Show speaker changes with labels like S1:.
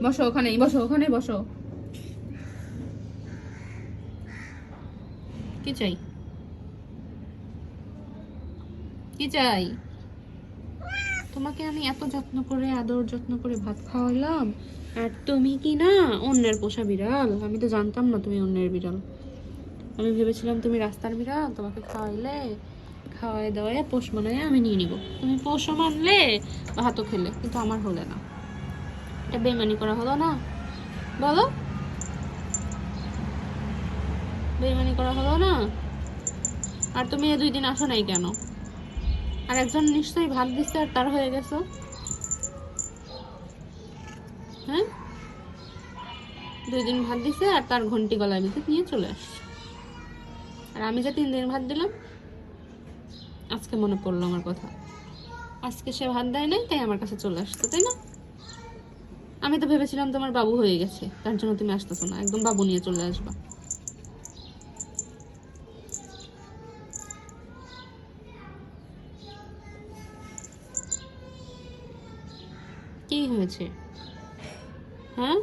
S1: বসো ওখানেই, বসো ওখানে বসো। কি চাই, কি চাই? তোমাকে আমি এত যত্ন করে, আদর যত্ন করে ভাত খাওয়ালাম, আর তুমি কি না অন্যের পোষা বিড়াল? আমি তো জানতাম না তুমি অন্যের বিড়াল। আমি ভেবেছিলাম তুমি রাস্তার বিড়াল, তোমাকে খাওয়াইলে, খাওয়াই দাওয়াই পোষ মানায় আমি নিয়ে নিব, তুমি পোষও মানলে ভাতও খেলে, কিন্তু আমার হলে না। এটা বেইমানি করা হলো না? বলো, বেইমানি করা হলো না? আর তুমি এ 2 দিন আসো নাই কেন? আর একজন নিশ্চয়ই ভাত দিচ্ছে আর তার হয়ে গেছো। হ্যাঁ, 2 দিন ভাত দিছে আর তার ঘন্টি গলায় বেঁধে নিয়ে চলে আসছে। আর আমি যে 3 দিন ভাত দিলাম, আজকে মনে পড়লো আমার কথা। আজকে সে ভাত দেয় নাই, তাই আমার কাছে চলে আসতো, তাই না? আমি তো ভেবেছিলাম তোমার বাবু হয়ে গেছে, তার জন্য তুমি আসতেছো না, একদম বাবু নিয়ে চলে আসবা। কি হয়েছে? হ্যাঁ,